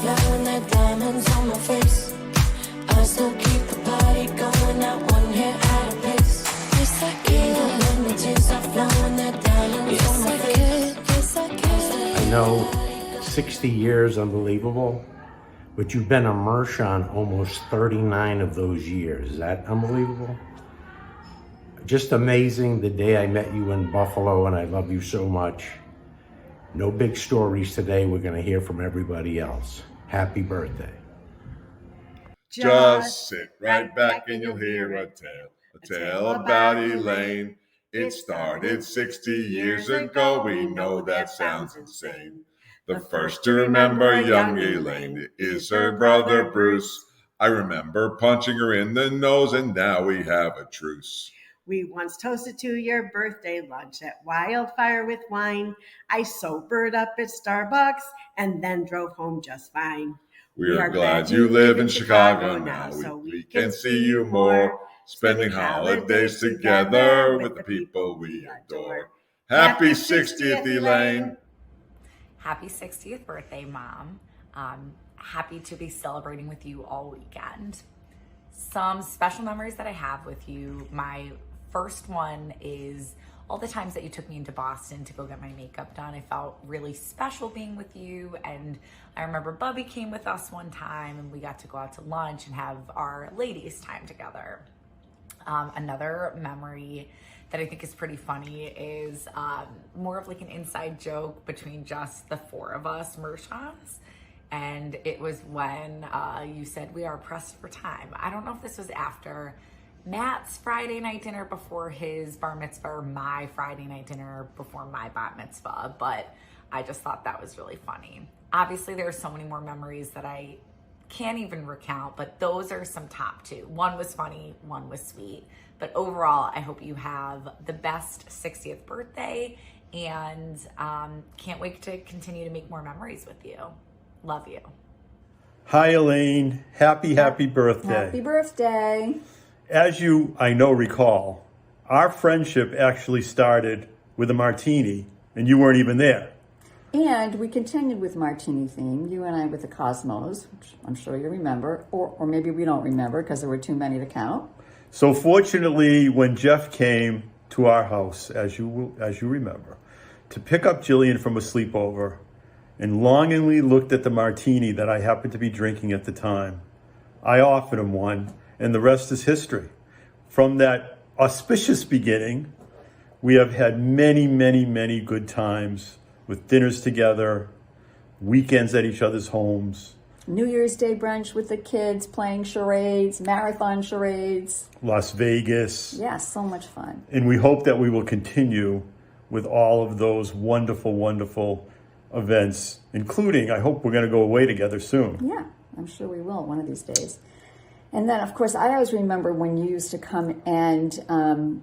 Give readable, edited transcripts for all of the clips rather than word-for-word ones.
blowing their diamonds on my face. I still keep the party going, not one hair out of place. Yes, I can. Even when the tears are flowing, their diamonds on my face. Yes, I can. I know 60 years, unbelievable, but you've been a Mershon almost 39 of those years. Is that unbelievable? Just amazing the day I met you in Buffalo, and I love you so much. No big stories today. We're going to hear from everybody else. Happy birthday. Just sit right back and you'll hear a tale about Elaine. It started 60 years ago. We know that sounds insane. The first to remember young Elaine is her brother Bruce. I remember punching her in the nose, and now we have a truce. We once toasted to your birthday lunch at Wildfire with wine. I sobered up at Starbucks and then drove home just fine. We are glad you live in Chicago now, so we can see you more, spending holidays together with the people we adore. Happy 60th, Elaine. Happy 60th birthday, Mom. Happy to be celebrating with you all weekend. Some special memories that I have with you. My first one is all the times that you took me into Boston to go get my makeup done. I felt really special being with you. And I remember Bubby came with us one time and we got to go out to lunch and have our ladies time together. Another memory that I think is pretty funny is more of like an inside joke between just the four of us Mershons. And it was when you said we are pressed for time. I don't know if this was after Matt's Friday night dinner before his bar mitzvah or my Friday night dinner before my bat mitzvah, but I just thought that was really funny. Obviously, there are so many more memories that I can't even recount, but those are some top two. One was funny, one was sweet. But overall, I hope you have the best 60th birthday and can't wait to continue to make more memories with you. Love you. Hi, Elaine. Happy birthday. Happy birthday. As you, I know, recall, our friendship actually started with a martini, and you weren't even there. And we continued with martini theme, you and I with the Cosmos, which I'm sure you remember, or maybe we don't remember because there were too many to count. So fortunately, when Jeff came to our house, as you remember, to pick up Jillian from a sleepover, and longingly looked at the martini that I happened to be drinking at the time, I offered him one, and the rest is history. From that auspicious beginning, we have had many, many, many good times with dinners together, weekends at each other's homes. New Year's Day brunch with the kids, playing charades, marathon charades. Las Vegas. Yes, so much fun. And we hope that we will continue with all of those wonderful, wonderful events, including, I hope we're going to go away together soon. Yeah, I'm sure we will one of these days. And then, of course, I always remember when you used to come and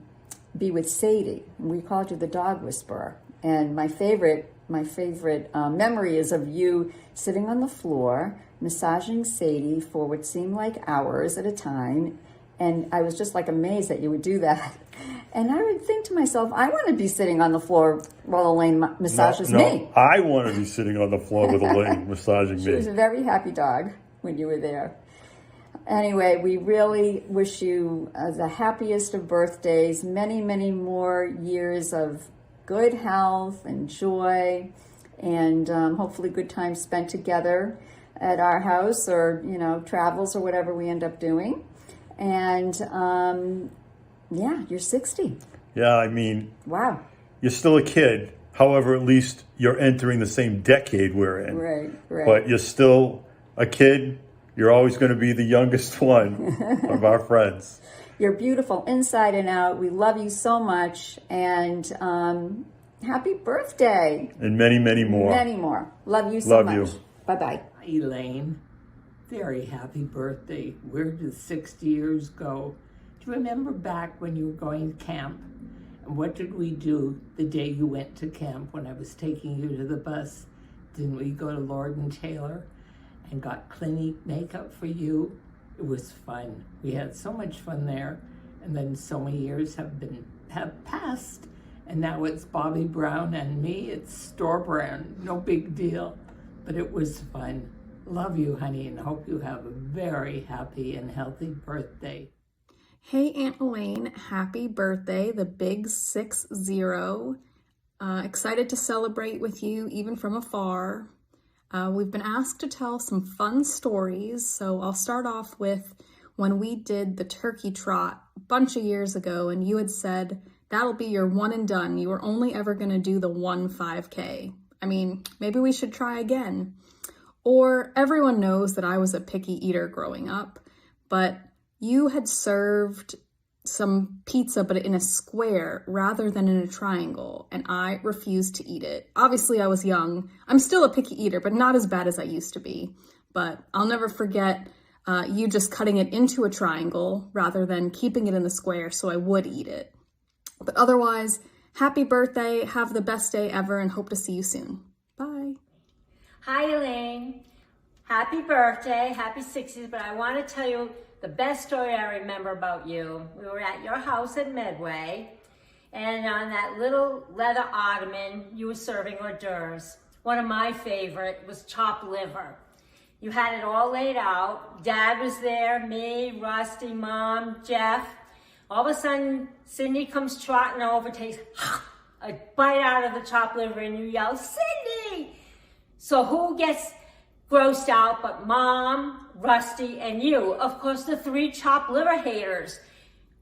be with Sadie. We called you the dog whisperer. And my favorite memory is of you sitting on the floor, massaging Sadie for what seemed like hours at a time. And I was just like amazed that you would do that. And I would think to myself, I want to be sitting on the floor while Elaine massages me. I want to be sitting on the floor with Elaine massaging me. She was a very happy dog when you were there. Anyway, we really wish you the happiest of birthdays, many, many more years of good health and joy, and hopefully good times spent together at our house or, travels or whatever we end up doing. And yeah, you're 60. Yeah, I mean, wow. You're still a kid. However, at least you're entering the same decade we're in. Right. But you're still a kid. You're always going to be the youngest one of our friends. You're beautiful inside and out. We love you so much. And happy birthday. And many, many more. Many more. Love you so much. Love you. Bye-bye. Elaine, very happy birthday. Where did 60 years go? Do you remember back when you were going to camp? And what did we do the day you went to camp when I was taking you to the bus? Didn't we go to Lord and Taylor and got Clinique makeup for you? It was fun. We had so much fun there. And then so many years have passed. And now it's Bobby Brown and me. It's store brand. No big deal. But it was fun. Love you, honey, and hope you have a very happy and healthy birthday. Hey, Aunt Elaine, happy birthday, the big 6-0. Excited to celebrate with you, even from afar. We've been asked to tell some fun stories, so I'll start off with when we did the turkey trot a bunch of years ago, and you had said that'll be your one and done. You were only ever going to do the 1 5K. I mean, maybe we should try again. Or everyone knows that I was a picky eater growing up, but you had served some pizza, but in a square rather than in a triangle, and I refused to eat it. Obviously, I was young. I'm still a picky eater, but not as bad as I used to be. But I'll never forget you just cutting it into a triangle rather than keeping it in the square so I would eat it. But otherwise, happy birthday, have the best day ever, and hope to see you soon. Bye. Hi, Elaine. Happy birthday, happy 60th, but I want to tell you the best story I remember about you. We were at your house at Medway, and on that little leather ottoman, you were serving hors d'oeuvres. One of my favorite was chopped liver. You had it all laid out. Dad was there, me, Rusty, Mom, Jeff. All of a sudden, Cindy comes trotting over, takes a bite out of the chopped liver, and you yell, "Cindy!" So who gets grossed out but Mom, Rusty, and you? Of course, the 3 chopped liver haters.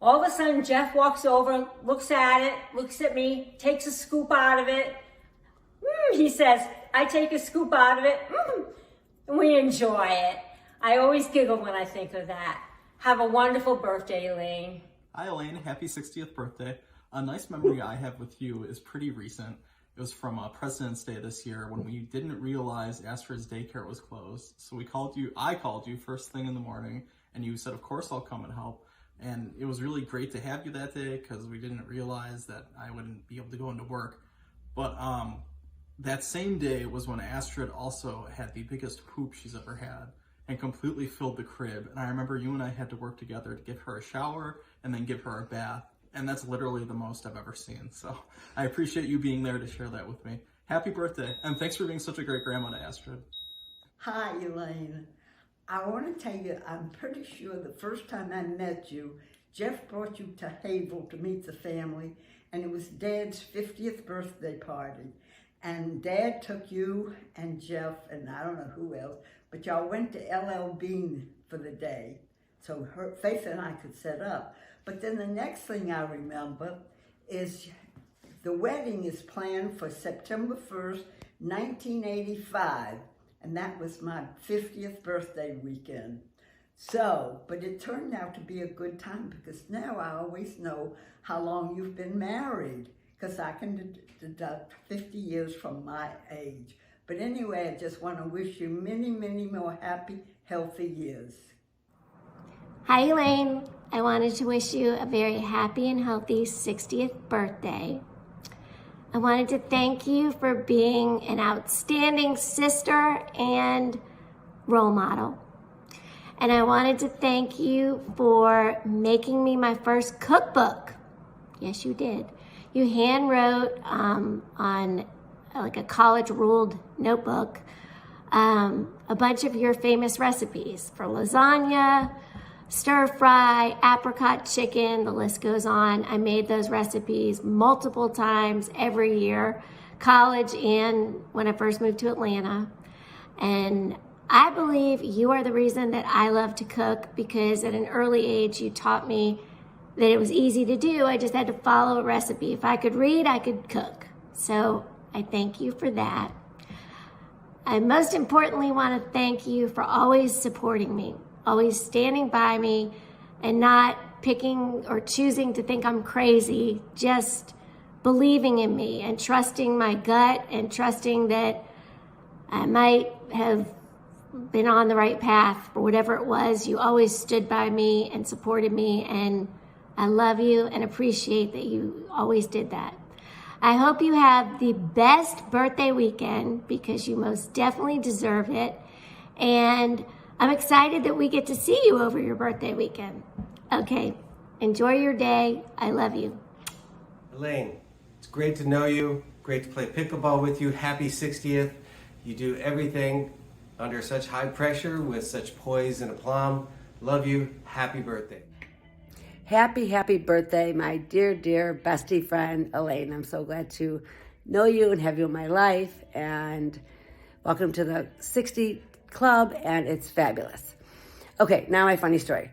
All of a sudden, Jeff walks over, looks at it, looks at me, takes a scoop out of it. He says, I take a scoop out of it. And we enjoy it. I always giggle when I think of that. Have a wonderful birthday, Elaine. Hi, Elaine. Happy 60th birthday. A nice memory I have with you is pretty recent. It was from President's Day this year when we didn't realize Astrid's daycare was closed. So I called you first thing in the morning, and you said, of course I'll come and help. And it was really great to have you that day because we didn't realize that I wouldn't be able to go into work. But that same day was when Astrid also had the biggest poop she's ever had and completely filled the crib. And I remember you and I had to work together to give her a shower and then give her a bath. And that's literally the most I've ever seen. So I appreciate you being there to share that with me. Happy birthday. And thanks for being such a great grandma to Astrid. Hi, Elaine. I want to tell you, I'm pretty sure the first time I met you, Jeff brought you to Havel to meet the family, and it was Dad's 50th birthday party. And Dad took you and Jeff, and I don't know who else, but y'all went to LL Bean for the day, so Faith and I could set up. But then the next thing I remember is the wedding is planned for September 1st, 1985. And that was my 50th birthday weekend. So, but it turned out to be a good time because now I always know how long you've been married because I can deduct 50 years from my age. But anyway, I just want to wish you many, many more happy, healthy years. Hi, Elaine. I wanted to wish you a very happy and healthy 60th birthday. I wanted to thank you for being an outstanding sister and role model. And I wanted to thank you for making me my first cookbook. Yes, you did. You hand wrote on like a college ruled notebook a bunch of your famous recipes for lasagna, stir fry, apricot chicken, the list goes on. I made those recipes multiple times every year, college and when I first moved to Atlanta. And I believe you are the reason that I love to cook because at an early age, you taught me that it was easy to do. I just had to follow a recipe. If I could read, I could cook. So I thank you for that. I most importantly want to thank you for always supporting me, always standing by me and not picking or choosing to think I'm crazy, just believing in me and trusting my gut and trusting that I might have been on the right path for whatever it was. You always stood by me and supported me, and I love you and appreciate that you always did that. I hope you have the best birthday weekend because you most definitely deserve it. And I'm excited that we get to see you over your birthday weekend. Okay, enjoy your day. I love you. Elaine, it's great to know you. Great to play pickleball with you. Happy 60th. You do everything under such high pressure with such poise and aplomb. Love you. Happy birthday. Happy birthday, my dear bestie friend, Elaine. I'm so glad to know you and have you in my life. And welcome to the 60 Club, and it's fabulous. Okay, now my funny story.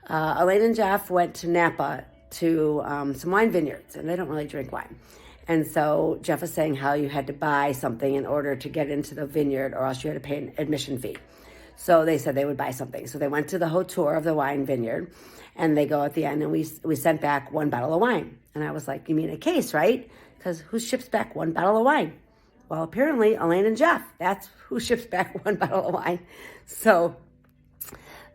Elaine and Jeff went to Napa to some wine vineyards, and they don't really drink wine. And so Jeff was saying how you had to buy something in order to get into the vineyard, or else you had to pay an admission fee. So they said they would buy something. So they went to the whole tour of the wine vineyard, and they go at the end, and we sent back 1 bottle of wine. And I was like, you mean a case, right? Because who ships back 1 bottle of wine? Well, apparently Elaine and Jeff, that's who ships back 1 bottle of wine. So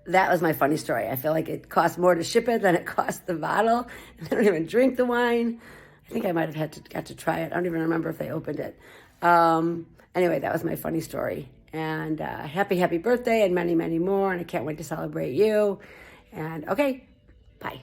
that was my funny story. I feel like it cost more to ship it than it cost the bottle. And they don't even drink the wine. I think I might have got to try it. I don't even remember if they opened it. Anyway, that was my funny story. And happy birthday and many, many more. And I can't wait to celebrate you. And okay, bye.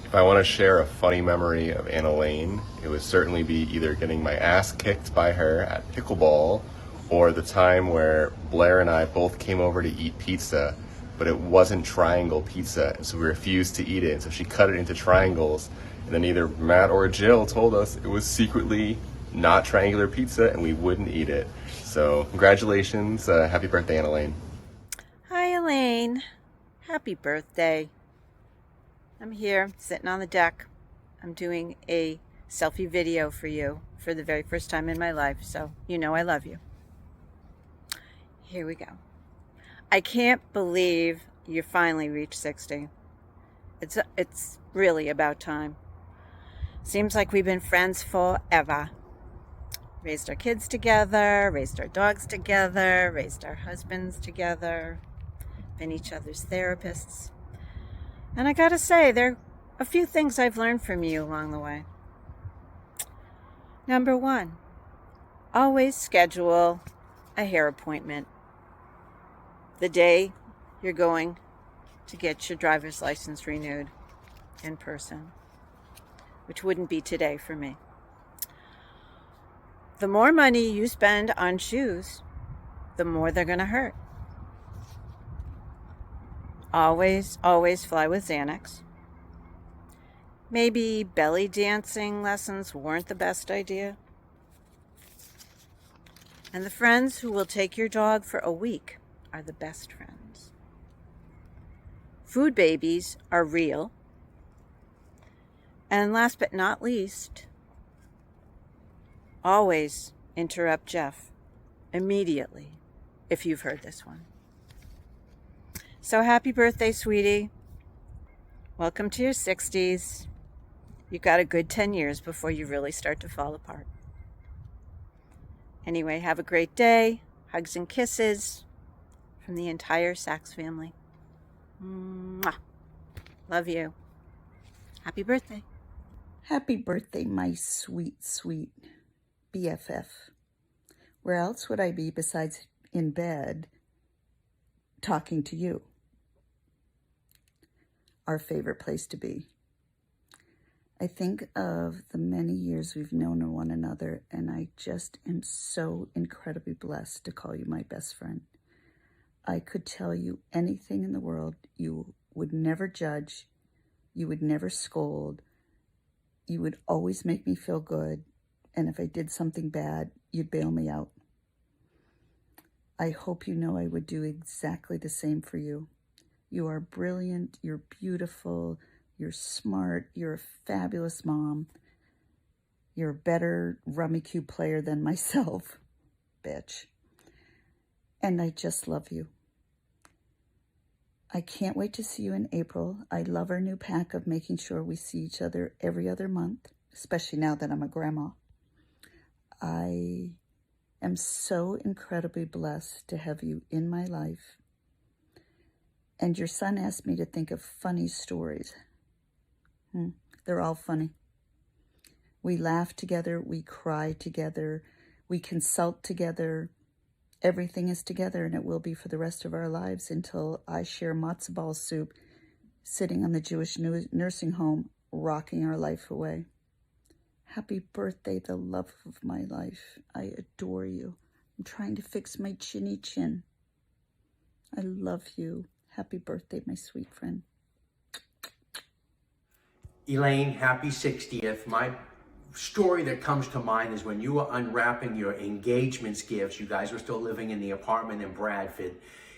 If I want to share a funny memory of Aunt Elaine, it would certainly be either getting my ass kicked by her at pickleball, or the time where Blair and I both came over to eat pizza, but it wasn't triangle pizza, and so we refused to eat it. And so she cut it into triangles, and then either Matt or Jill told us it was secretly not triangular pizza, and we wouldn't eat it. So congratulations, happy birthday, Aunt Elaine. Hi, Elaine. Happy birthday. I'm here sitting on the deck. I'm doing a selfie video for you for the very first time in my life, so you know I love you. Here we go. I can't believe you finally reached 60. It's really about time. Seems like we've been friends forever. Raised our kids together, raised our dogs together, raised our husbands together, been each other's therapists. And I gotta say, there are a few things I've learned from you along the way. Number 1, always schedule a hair appointment the day you're going to get your driver's license renewed in person, which wouldn't be today for me. The more money you spend on shoes, the more they're gonna hurt. Always fly with Xanax. Maybe belly dancing lessons weren't the best idea. And the friends who will take your dog for a week are the best friends. Food babies are real. And last but not least, always interrupt Jeff immediately if you've heard this one. So happy birthday, sweetie. Welcome to your 60s. You've got a good 10 years before you really start to fall apart. Anyway, have a great day. Hugs and kisses from the entire Sachs family. Mwah. Love you. Happy birthday. Happy birthday, my sweet BFF. Where else would I be besides in bed talking to you? Our favorite place to be. I think of the many years we've known one another, and I just am so incredibly blessed to call you my best friend. I could tell you anything in the world. You would never judge. You would never scold. You would always make me feel good. And if I did something bad, you'd bail me out. I hope you know I would do exactly the same for you. You are brilliant. You're beautiful. You're smart. You're a fabulous mom. You're a better rummy cube player than myself, bitch. And I just love you. I can't wait to see you in April. I love our new pack of making sure we see each other every other month, especially now that I'm a grandma. I am so incredibly blessed to have you in my life. And your son asked me to think of funny stories. They're all funny. We laugh together, we cry together, we consult together. Everything is together, and it will be for the rest of our lives until I share matzo ball soup sitting on the Jewish nursing home, rocking our life away. Happy birthday, the love of my life. I adore you. I'm trying to fix my chinny chin. I love you. Happy birthday, my sweet friend. Elaine, happy 60th. My story that comes to mind is when you were unwrapping your engagements gifts. You guys were still living in the apartment in Bradford,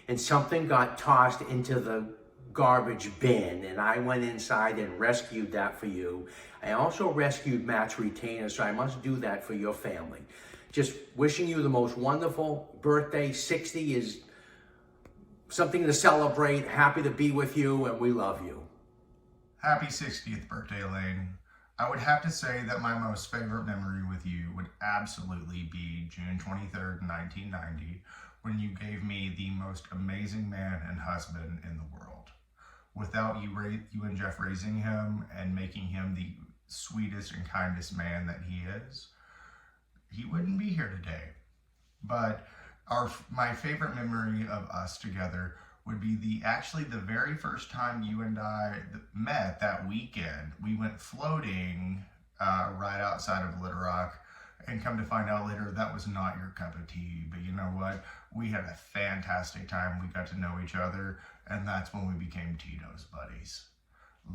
and something got tossed into the garbage bin, and I went inside and rescued that for you. I also rescued Matt's retainer, so I must do that for your family. Just wishing you the most wonderful birthday. 60 is something to celebrate. Happy to be with you, and we love you. Happy 60th birthday, Elaine. I would have to say that my most favorite memory with you would absolutely be June 23rd, 1990, when you gave me the most amazing man and husband in the world. Without you and Jeff raising him and making him the sweetest and kindest man that he is, he wouldn't be here today. But my favorite memory of us together would be actually the very first time you and I met that weekend. We went floating right outside of Little Rock, and come to find out later that was not your cup of tea. But you know what? We had a fantastic time. We got to know each other, and that's when we became Tito's buddies.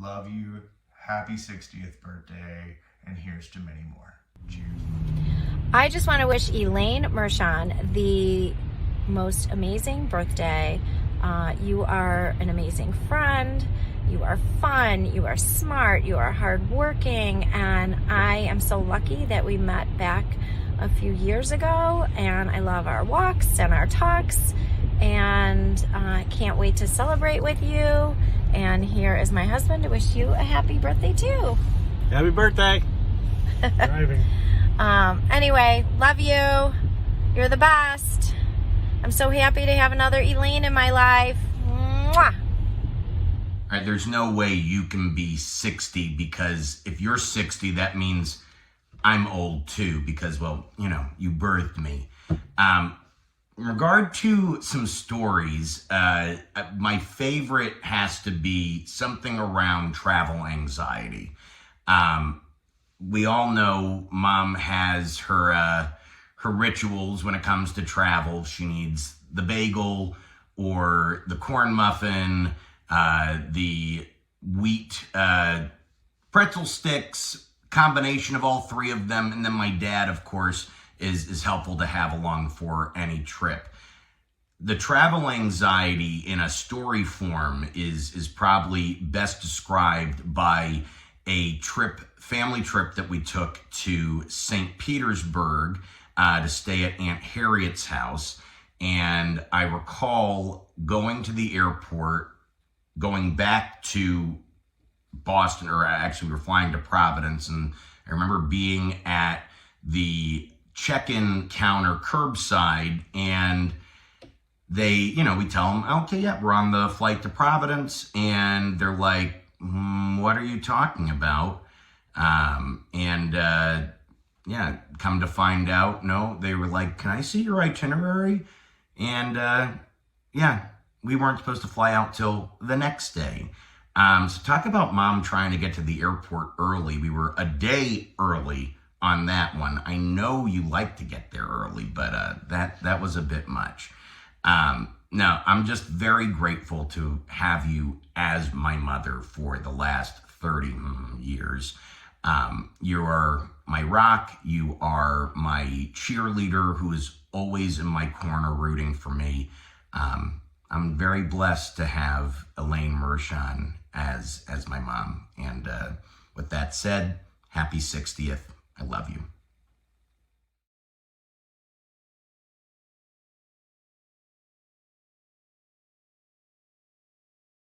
Love you. Happy 60th birthday, and here's to many more. Cheers. I just want to wish Elaine Mershon the most amazing birthday. You are an amazing friend, you are fun, you are smart, you are hardworking, and I am so lucky that we met back a few years ago, and I love our walks and our talks, and I can't wait to celebrate with you. And here is my husband to wish you a happy birthday too. Happy birthday. Driving. Anyway, love you. You're the best. I'm so happy to have another Elaine in my life. Mwah! Right, there's no way you can be 60, because if you're 60, that means I'm old too, because, well, you know, you birthed me. In regard to some stories, my favorite has to be something around travel anxiety. We all know Mom has her rituals when it comes to travel. She needs the bagel or the corn muffin, the wheat pretzel sticks, combination of all three of them. And then my dad, of course, is helpful to have along for any trip. The travel anxiety in a story form is probably best described by a family trip that we took to St. Petersburg to stay at Aunt Harriet's house. And I recall going to the airport, going back to Boston, or actually we were flying to Providence, and I remember being at the check-in counter curbside, and they, you know, we tell them, okay, yeah, we're on the flight to Providence, and they're like, what are you talking about? Yeah, come to find out, no, they were like, can I see your itinerary? And yeah, we weren't supposed to fly out till the next day. So talk about Mom trying to get to the airport early. We were a day early on that one. I know you like to get there early, but that was a bit much. No, I'm just very grateful to have you as my mother for the last 30 years. You are my rock. You are my cheerleader who is always in my corner rooting for me. I'm very blessed to have Elaine Mershon as my mom. And with that said, happy 60th. I love you.